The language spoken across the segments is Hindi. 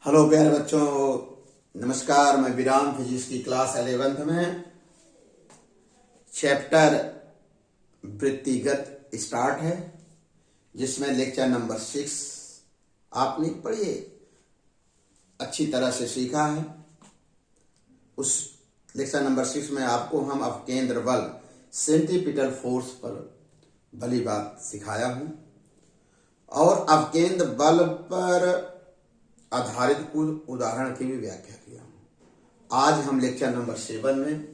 हेलो प्यारे बच्चों, नमस्कार। मैं विराम फिजिक्स की क्लास 11th में चैप्टर वृत्तिगत स्टार्ट है, जिसमें लेक्चर नंबर 6 आपने बड़ी अच्छी तरह से सीखा है। उस लेक्चर नंबर 6 में आपको हम अपकेंद्र बल सेंट्रीपिटल फोर्स पर भली बात सिखाया हूं और अपकेंद्र बल पर आधारित कुछ उदाहरण की भी व्याख्या किया हूं। आज हम लेक्चर नंबर 7 में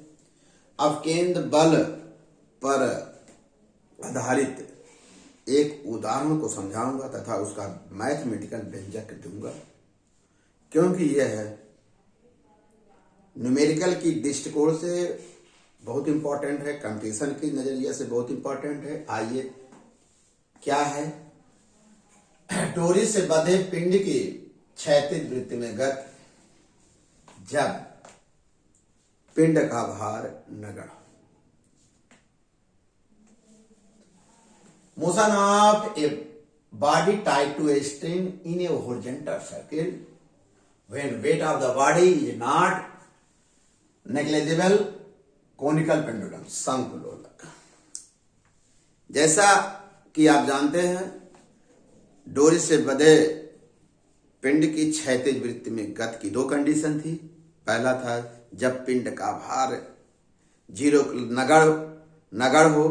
अपकेंद्र बल पर आधारित एक उदाहरण को समझाऊंगा तथा उसका मैथमेटिकल व्यंजक दूंगा, क्योंकि यह न्यूमेरिकल की दृष्टिकोण से बहुत इंपॉर्टेंट है, कंपटीशन की नजरिए से बहुत इंपॉर्टेंट है। आइए, क्या है? डोरी से बंधे पिंड की क्षैतिज वृत्त में गति जब पिंड का भार नगण्य। Motion of a body tied to a string in a horizontal circle when weight of the body is not negligible conical pendulum शंकुलोलक। जैसा कि आप जानते हैं, डोरी से बंधे पिंड की क्षैतिज वृत्त में गति की दो कंडीशन थी। पहला था जब पिंड का भार जीरो नगण्य हो,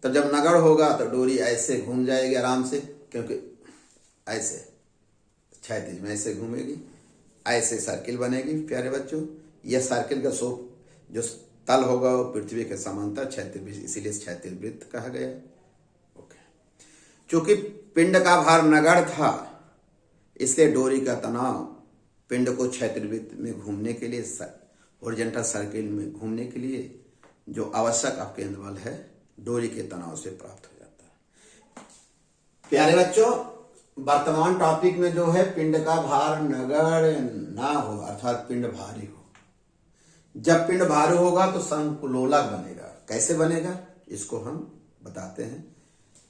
तो जब नगण्य होगा तो डोरी ऐसे घूम जाएगी आराम से, क्योंकि ऐसे क्षैतिज में ऐसे घूमेगी, ऐसे सर्किल बनेगी। प्यारे बच्चों, यह सर्किल का जो तल होगा वो पृथ्वी के समांतर क्षैतिज, इसीलिए क्षैतिज वृत्त कहा गया। ओके, चूंकि पिंड का भार नगण्य था, इसलिए डोरी का तनाव पिंड को क्षैतिज वृत्त में घूमने के लिए, हॉरिजॉन्टल सर्किल में घूमने के लिए जो आवश्यक अपकेंद्र बल है, डोरी के तनाव से प्राप्त हो जाता है। प्यारे बच्चों, वर्तमान टॉपिक में जो है पिंड का भार नगण्य ना हो, अर्थात पिंड भारी हो। जब पिंड भारी होगा तो शंकुलोलक बनेगा। कैसे बनेगा, इसको हम बताते हैं।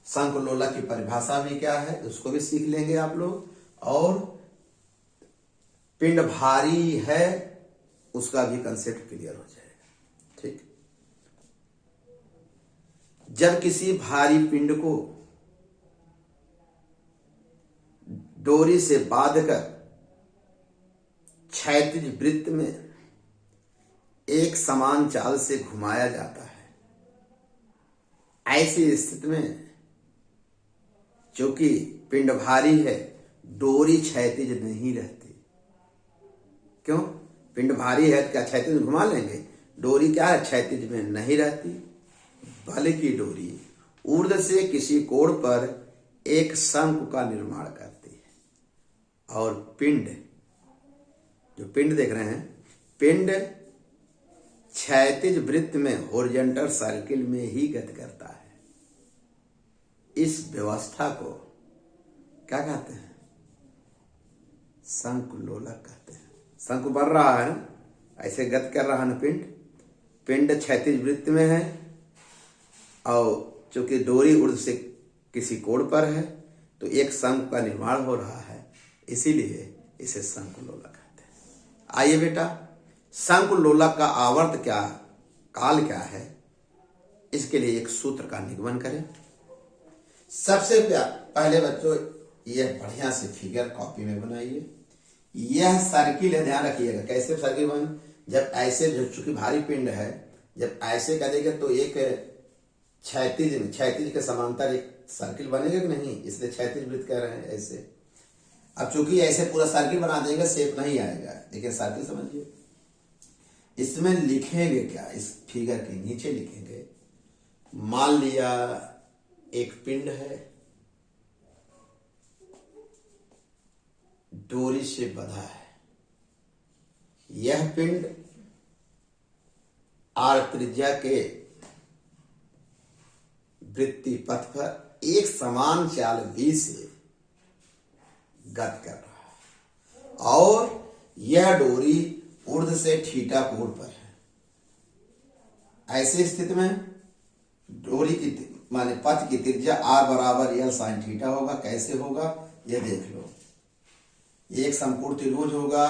शंकुलोलक की परिभाषा भी क्या है, उसको भी सीख लेंगे आप लोग, और पिंड भारी है उसका भी कंसेप्ट क्लियर हो जाएगा। ठीक, जब किसी भारी पिंड को डोरी से बांधकर क्षैतिज वृत्त में एक समान चाल से घुमाया जाता है, ऐसी स्थिति में चूंकि पिंड भारी है, डोरी क्षैतिज नहीं रहती। क्यों? पिंड भारी है, क्या क्षैतिज में घुमा लेंगे? डोरी क्या है, क्षैतिज में नहीं रहती, बल्कि डोरी ऊर्ध्व से किसी कोण पर एक शंकु का निर्माण करती है। और पिंड, जो पिंड देख रहे हैं, पिंड क्षैतिज वृत्त में हॉरिजॉन्टल सर्किल में ही गति करता है। इस व्यवस्था को क्या कहते हैं? शंकुलोलक कहते हैं। शंकु बढ़ रहा है ना, ऐसे गति कर रहा है ना पिंड क्षैतिज वृत्त में है, और चूंकि डोरी ऊर्ध्व से किसी कोण पर है तो एक शंकु का निर्माण हो रहा है, इसीलिए इसे शंकुलोलक कहते हैं। आइए बेटा, शंकुलोलक का आवर्त क्या, काल क्या है, इसके लिए एक सूत्र का निगमन करें। सबसे पहले बच्चों, यह बढ़िया से फिगर कॉपी में बनाइए। यह सर्किल है, ध्यान रखिएगा। कैसे सर्किल बने? जब ऐसे, जो चूंकि भारी पिंड है, जब ऐसे करेंगे तो एक क्षैतिज के समांतर एक सर्किल बनेगा कि नहीं, इसलिए क्षैतिज वृत्त कह रहे हैं ऐसे। अब चूंकि ऐसे पूरा सर्किल बना देंगे, शेप नहीं आएगा, लेकिन सर्किल समझिए। इसमें लिखेंगे क्या, इस फिगर के नीचे लिखेंगे, मान लिया एक पिंड है, डोरी से बंधा है। यह पिंड आर त्रिज्या के वृत्ति पथ पर एक समान चाल v से गति कर रहा है, और यह डोरी ऊर्ध्व से थीटा कोण पर है। ऐसी स्थिति में डोरी की माने पथ की त्रिज्या r बराबर l sin थीटा होगा। कैसे होगा ये देख लो। एक समकोण त्रिभुज होगा,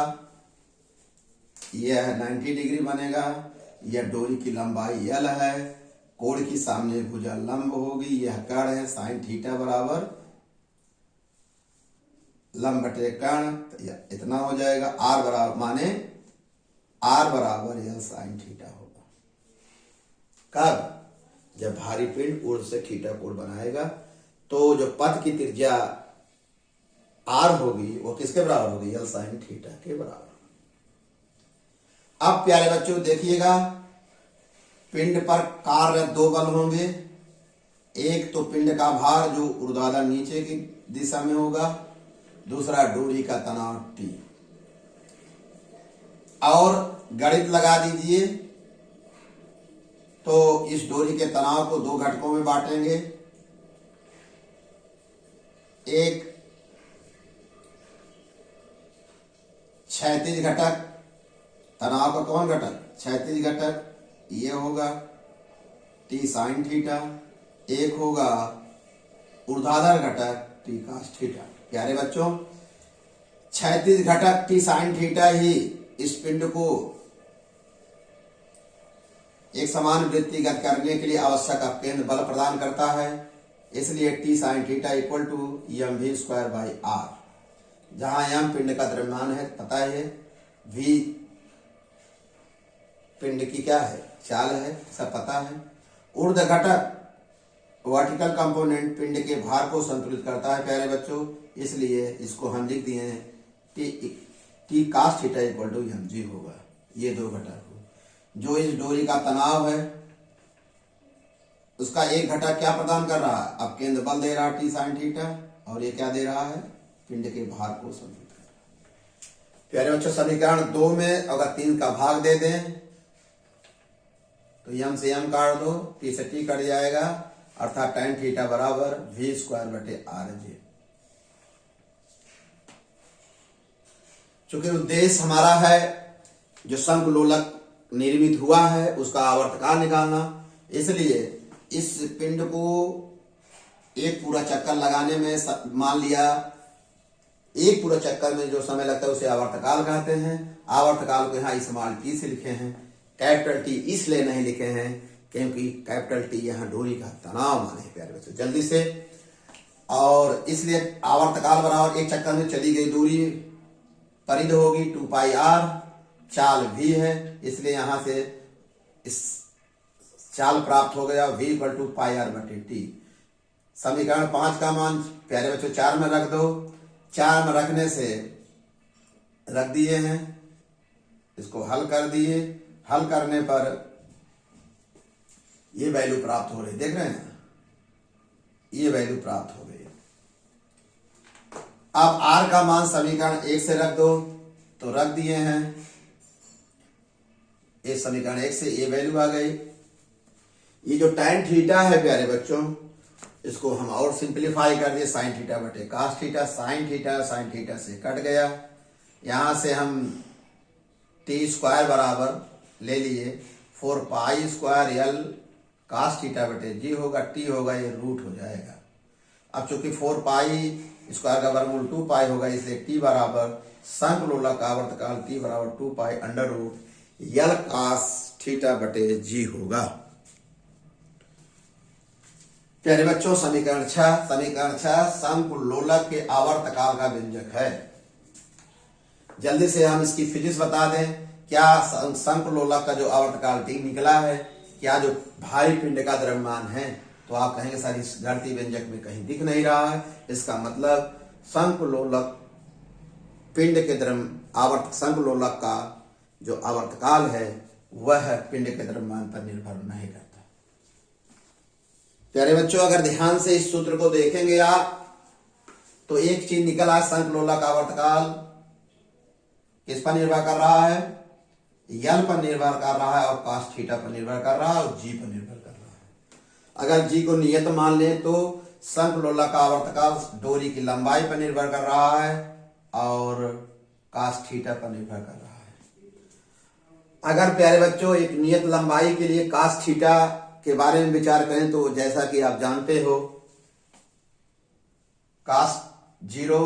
यह 90 डिग्री बनेगा, यह डोरी की लंबाई L है, कोण की सामने भुजा लंब होगी, यह कर्ण है साइन थीटा बराबर लंब बटे कर्ण, इतना हो जाएगा। R बराबर माने R बराबर L साइन थीटा होगा। कब? जब भारी पिंड ऊर्ध्व से थीटा कोण बनाएगा तो जो पथ की त्रिज्या R होगी वो किसके बराबर होगी? L साइन थीटा के बराबर। अब प्यारे बच्चों देखिएगा, पिंड पर कार्य दो बल होंगे, एक तो पिंड का भार जो ऊर्ध्वाधर नीचे की दिशा में होगा, दूसरा डोरी का तनाव T। और गणित लगा दीजिए तो इस डोरी के तनाव को दो घटकों में बांटेंगे, एक क्षैतिज घटक, तनाव का कौन घटक? क्षैतिज घटक, ये होगा T साइन थीटा, एक होगा ऊर्ध्वाधर घटक T कास थीटा। प्यारे बच्चों, क्षैतिज घटक T साइन थीटा ही इस पिंड को एक समान वृत्तिगत करने के लिए आवश्यक अपकेंद्र बल प्रदान करता है, इसलिए T sine theta equal to mv square by R, जहां m पिंड का द्रव्यमान है, पता है, v पिंड की क्या है? चाल है, सब पता है। ऊर्ध्व घटक वर्टिकल कंपोनेंट पिंड के भार को संतुलित करता है प्यारे बच्चों, इसलिए इसको हम लिख दिए हैं T cos theta equal to mg होगा। ये दो घटक हो। जो इस डोरी का तनाव है उसका एक घटक क्या प्रदान कर रहा है? अब केंद्र बल दे रहा है T साइन थीटा, और ये क्या दे रहा है? पिंड के भार को संतुलित कर रहा है। प्यारे बच्चों, समीकरण 2 में अगर 3 का भाग दे दें तो m से m काट दो, T से T कट जाएगा, अर्थात tan थीटा बराबर v स्क्वायर बटे RJ। चूंकि उद्देश्य हमारा है जो शंकुलोलक निर्मित हुआ है उसका आवर्तकाल निकालना, इसलिए इस पिंड को एक पूरा चक्कर लगाने में, मान लिया एक पूरा चक्कर में जो समय लगता है उसे आवर्तकाल कहते हैं। आवर्तकाल को यहाँ स्मॉल t से लिखे हैं, कैपिटल T इसलिए नहीं लिखे हैं क्योंकि कैपिटल T यहाँ डोरी का तनाव माने हैं प्यारे बच्चों, जल्दी से। और इसलिए आवर्तकाल बराबर एक चक्कर में चली गई दूरी परिध होगी 2 पाई R, चाल v है, इसलिए यहां से इस चाल प्राप्त हो गया v equal to pi R बटे T। समीकरण 5 का मान प्यारे बच्चों 4 में रख दो, 4 में रखने से रख दिए हैं, इसको हल कर दिए, हल करने पर ये वैल्यू प्राप्त हो रही, देख रहे हैं, ये वैल्यू प्राप्त हो गई। अब R का मान समीकरण 1 से रख दो, तो रख दिए हैं, ये समीकरण 1 से ये वैल्यू आ गई। ये जो tan थीटा है प्यारे बच्चों, इसको हम और सिंप्लीफाई कर दिए, साइन थीटा बटे कास थीटा, साइन थीटा से कट गया, यहां से हम T स्क्वायर बराबर ले लिए 4 pi square L cos theta बटे G होगा, T होगा, ये रूट हो जाएगा। अब चूंकि 4 पाई स्क्वायर का वर्गमूल 2 पाई होगा, इसलिए T बराबर शंकुलोलक का आवर्तकाल T बराबर 2 pi under root L cos theta बटे G होगा। प्यारे बच्चों, समीकरण 6 शंकुलोलक के आवर्तकाल का व्यंजक है। जल्दी से हम इसकी फिजिक्स बता दें, क्या शंकुलोलक का जो आवर्तकाल T निकला है, क्या जो भारी पिंड का द्रव्यमान है, तो आप कहेंगे सर इस घटती व्यंजक में कहीं दिख नहीं रहा है। इसका मतलब शंकुलोलक पिंड के शंकुलोलक का जो आवर्तकाल है वह पिंड के द्रव्यमान पर निर्भर नहीं करता। प्यारे बच्चों, अगर ध्यान से इस सूत्र को देखेंगे आप तो एक चीज निकला, शंकुलोलक आवर्तकाल किस पर निर्भर कर रहा है? L पर निर्भर कर रहा है, और कास थीटा पर निर्भर कर रहा है, और G पर निर्भर कर रहा है। अगर G को नियत मान ले तो शंकुलोलक का आवर्तकाल डोरी की लंबाई पर निर्भर कर रहा है और कास थीटा पर निर्भर कर रहा है। अगर प्यारे बच्चों एक नियत लंबाई के लिए कास थीटा के बारे में विचार करें तो जैसा कि आप जानते हो, कास 0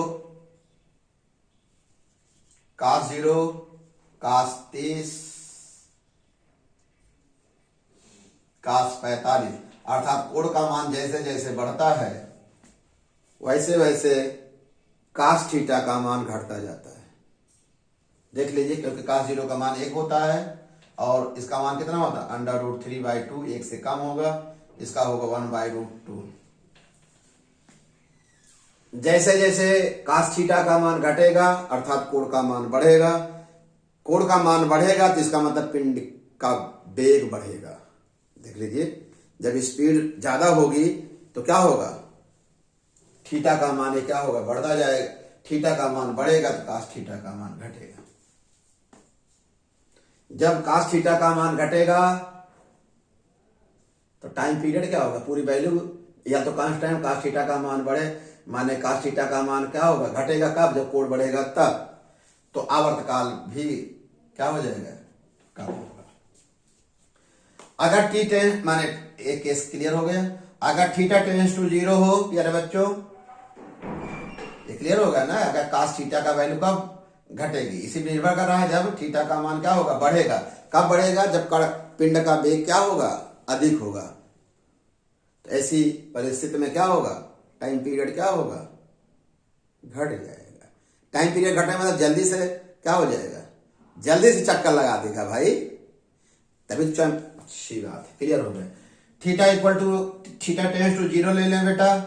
cos 0, cos 30, cos 45, अर्थात कोण का मान जैसे जैसे बढ़ता है वैसे वैसे cos थीटा का मान घटता जाता है। देख लीजिए, क्योंकि cos 0 का मान 1 होता है और इसका मान कितना होता है, √3/2, 1 से कम होगा, इसका होगा 1/√2। जैसे जैसे cos थीटा का मान घटेगा अर्थात कोण का मान बढ़ेगा, कोण का मान बढ़ेगा तो इसका मतलब पिंड का वेग बढ़ेगा। देख लीजिए, जब स्पीड ज्यादा होगी तो क्या होगा, थीटा का मान क्या होगा, बढ़ता जाएगा। थीटा का मान बढ़ेगा तो cos थीटा का मान घटेगा। जब cos थीटा का मान घटेगा तो टाइम पीरियड क्या होगा, पूरी वैल्यू या तो कांस्टेंट, cos थीटा का मान बढ़े माने cos थीटा का मान क्या होगा, घटेगा। कब, जब कोण बढ़ेगा तब। तो आवर्तकाल भी क्या हो जाएगा, कम होगा। अगर टी टेंस, माने एक केस क्लियर हो गया। अगर थीटा टेंस टू 0 हो प्यारे बच्चों, ये क्लियर होगा ना। अगर cos थीटा का वैल्यू कब घटेगी, इसी पर निर्भर कर रहा है। जब थीटा का मान क्या होगा, बढ़ेगा। कब बढ़ेगा, जब पिंड का वेग क्या होगा, अधिक होगा। तो ऐसी परिस्थिति में क्या होगा, टाइम पीरियड क्या होगा, घट जाएगा। टाइम पीरियड घटने मतलब जल्दी से क्या हो जाएगा, जल्दी से चक्कर लगा देगा भाई, तभी तो अच्छी बात है, क्लियर हो गया। Theta equal to, theta tends to 0 ले लें बेटा,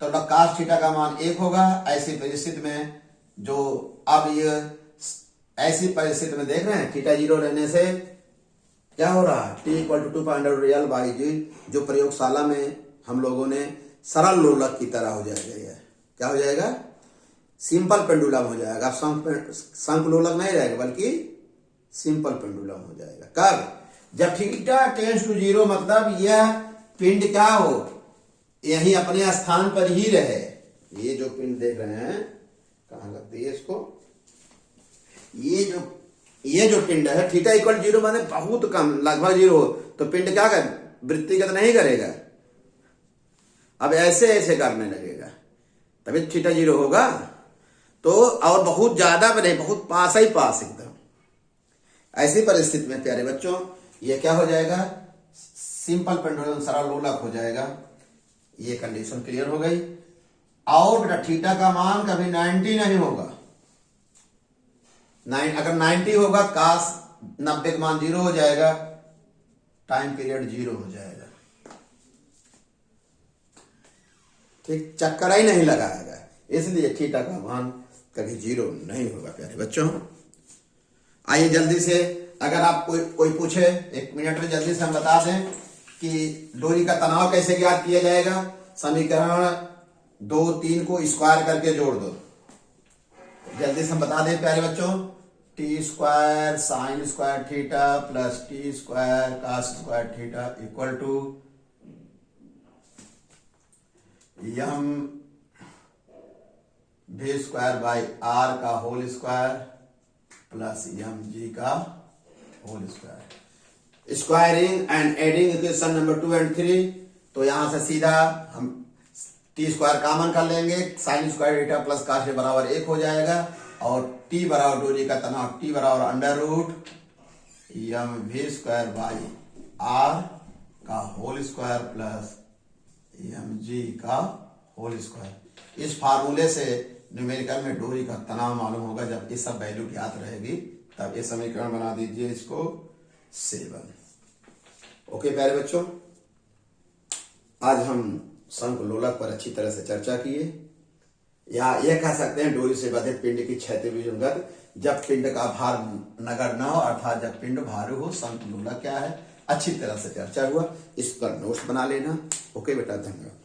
तो cos थीटा का मान 1 होगा। ऐसी परिस्थिति में जो अब ये ऐसी परिस्थिति में देख रहे हैं, थीटा 0 रहने से क्या हो रहा है, t इक्वल टू 2.L/g, जो प्रयोगशाला में हम लोगों ने सरल लोलक की तरह हो जाएगा। ये क्या हो जाएगा, सिंपल पेंडुलम हो जाएगा। अब शंख लोलक नहीं रहेगा बल्कि सिंपल पेंडुलम हो जाएगा। कब, जब थीटा टेंस टू 0, मतलब यह पिंड क्या हो, यही अपने स्थान पर ही रहे। ये जो पिंड देख रहे हैं, कहां लगती है इसको, ये जो पिंड है, थीटा इक्वल 0 माने बहुत कम, लगभग 0 हो, तो पिंड क्या कर, वृत्तिगत नहीं करेगा, अब ऐसे ऐसे करने लगेगा, तभी थीटा 0 होगा। तो और बहुत ज्यादा भी नहीं, बहुत पास ही पास एकदम। ऐसी परिस्थिति में प्यारे बच्चों ये क्या हो जाएगा, सिंपल पेंडुलम, सरल लोलक हो जाएगा। ये कंडीशन क्लियर हो गई। और बेटा थीटा का मान कभी 90 नहीं होगा। अगर 90 होगा cos 90 का मान 0 हो जाएगा, टाइम पीरियड 0 हो जाएगा। ठीक, चक्कर ही नहीं लगाएगा, इसलिए थीटा का मान कभी 0 नहीं होगा प्यारे बच्चों। आइए जल्दी से, अगर आप कोई पूछे 1 मिनट में जल्दी से हम बता दें कि डोरी का तनाव कैसे ज्ञात किया जाएगा। समीकरण 2, 3 को स्क्वायर करके जोड़ दो। जल्दी से हम बता दें प्यारे बच्चों, t² sin² theta plus t² cos² theta equal to mv²/r का होल स्क्वायर प्लस mg का whole square. Squaring and adding equation number 2 और 3। तो यहां से सीधा हम t² कॉमन कर लेंगे, sin² थीटा प्लस cos बराबर 1 हो जाएगा। और t बराबर डोरी का तनाव, t बराबर √mv²/r का होल स्क्वायर प्लस mg का होल स्क्वायर। इस फार्मूले से न्यूमेरिकल में डोरी का तनाव मालूम होगा। जब ये सब वैल्यू ज्ञात रहेगी तब ये समीकरण बना दीजिए इसको 7। ओके प्यारे बच्चों, आज हम शंख लोलक पर अच्छी तरह से चर्चा किए, या यह कह सकते हैं डोरी से बंधे पिंड की क्षैतिज गति जब पिंड का भार नगण्य न हो, अर्थात जब पिंड भारी हो, शंख लोलक क्या है, अच्छी तरह से चर्चा हुआ। इस पर नोट्स बना लेना। ओके बेटा, धन्यवाद।